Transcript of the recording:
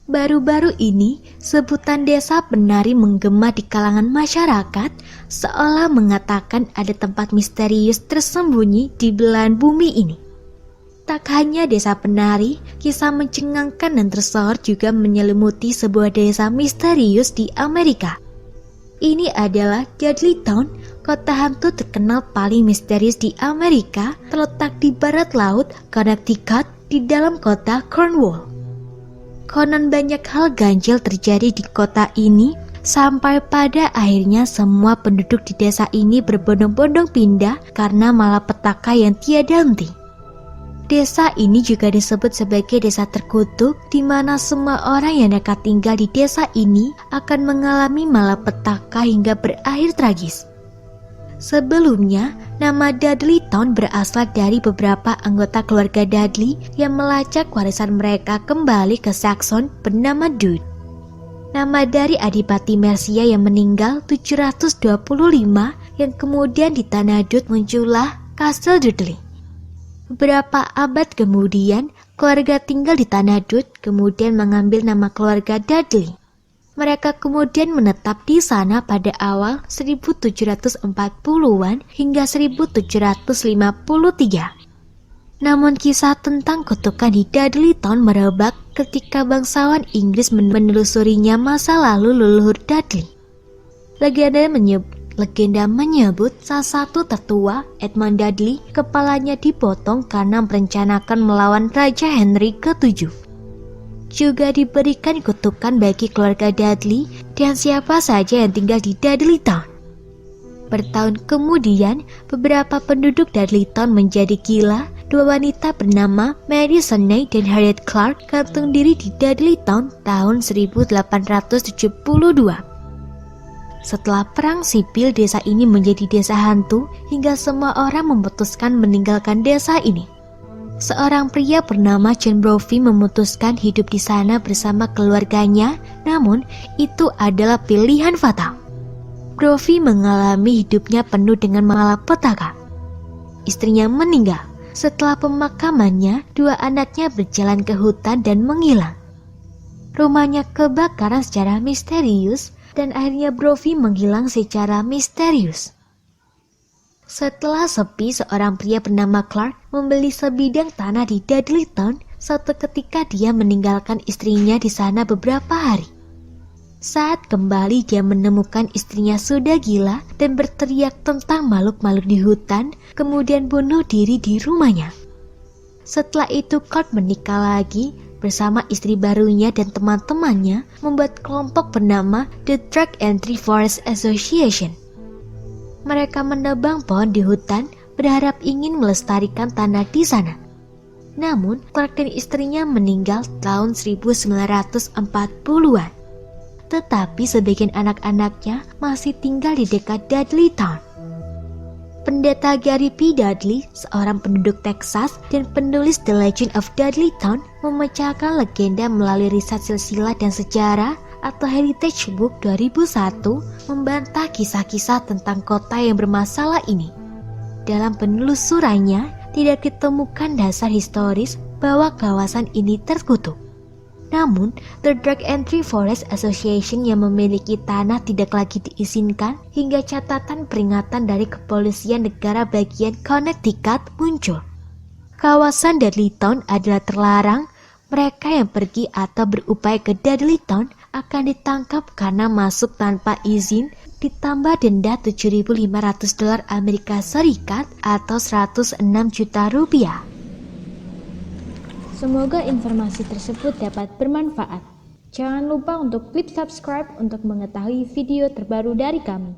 Baru-baru ini, sebutan desa penari menggema di kalangan masyarakat, seolah mengatakan ada tempat misterius tersembunyi di belahan bumi ini. Tak hanya desa penari, kisah mencengangkan dan tersohor juga menyelimuti sebuah desa misterius di Amerika. Ini adalah Dudley Town, kota hantu terkenal paling misterius di Amerika, terletak di barat laut Connecticut di dalam kota Cornwall. Konon banyak hal ganjil terjadi di kota ini, sampai pada akhirnya semua penduduk di desa ini berbondong-bondong pindah karena malapetaka yang tiada henti. Desa ini juga disebut sebagai desa terkutuk, di mana semua orang yang nekat tinggal di desa ini akan mengalami malapetaka hingga berakhir tragis. Sebelumnya, nama Dudley Town berasal dari beberapa anggota keluarga Dudley yang melacak warisan mereka kembali ke Saxon bernama Dud. Nama dari Adipati Mercia yang meninggal 725 yang kemudian di tanah Dud muncullah Castle Dudley. Beberapa abad kemudian, keluarga tinggal di tanah Dud kemudian mengambil nama keluarga Dudley. Mereka kemudian menetap di sana pada awal 1740-an hingga 1753. Namun kisah tentang kutukan di Dudley Town merebak ketika bangsawan Inggris menelusurinya masa lalu leluhur Dudley. Legenda menyebut salah satu tetua, Edmund Dudley, kepalanya dipotong karena merencanakan melawan Raja Henry ke-7. Juga diberikan kutukan bagi keluarga Dudley dan siapa saja yang tinggal di Dudley Town. Bertahun kemudian, beberapa penduduk Dudley Town menjadi gila. Dua wanita bernama Mary Senney dan Harriet Clark gantung diri di Dudley Town tahun 1872. Setelah perang sipil, desa ini menjadi desa hantu hingga semua orang memutuskan meninggalkan desa ini. Seorang pria bernama John Brophy memutuskan hidup di sana bersama keluarganya, namun itu adalah pilihan fatal. Brophy mengalami hidupnya penuh dengan malapetaka. Istrinya meninggal. Setelah pemakamannya, dua anaknya berjalan ke hutan dan menghilang. Rumahnya kebakaran secara misterius dan akhirnya Brophy menghilang secara misterius. Setelah sepi, seorang pria bernama Clark membeli sebidang tanah di Dudley Town. Suatu ketika dia meninggalkan istrinya di sana beberapa hari. Saat kembali, dia menemukan istrinya sudah gila dan berteriak tentang makhluk-makhluk di hutan, kemudian bunuh diri di rumahnya. Setelah itu Clark menikah lagi bersama istri barunya dan teman-temannya membuat kelompok bernama The Drag and Tree Forest Association. Mereka menebang pohon di hutan berharap ingin melestarikan tanah di sana. Namun, Clark dan istrinya meninggal tahun 1940-an. Tetapi sebagian anak-anaknya masih tinggal di dekat Dudley Town. Pendeta Gary P. Dudley, seorang penduduk Texas dan penulis The Legend of Dudley Town, memecahkan legenda melalui riset silsilah dan sejarah atau Heritage Book 2001 membantah kisah-kisah tentang kota yang bermasalah ini. Dalam penelusurannya, tidak ditemukan dasar historis bahwa kawasan ini terkutuk. Namun, The Drag and Tree Forest Association yang memiliki tanah tidak lagi diizinkan hingga catatan peringatan dari kepolisian negara bagian Connecticut muncul. Kawasan Dudley Town adalah terlarang. Mereka yang pergi atau berupaya ke Dudley Town akan ditangkap karena masuk tanpa izin, ditambah denda $7.500 Amerika Serikat atau 106 juta rupiah. Semoga informasi tersebut dapat bermanfaat. Jangan lupa untuk klik subscribe untuk mengetahui video terbaru dari kami.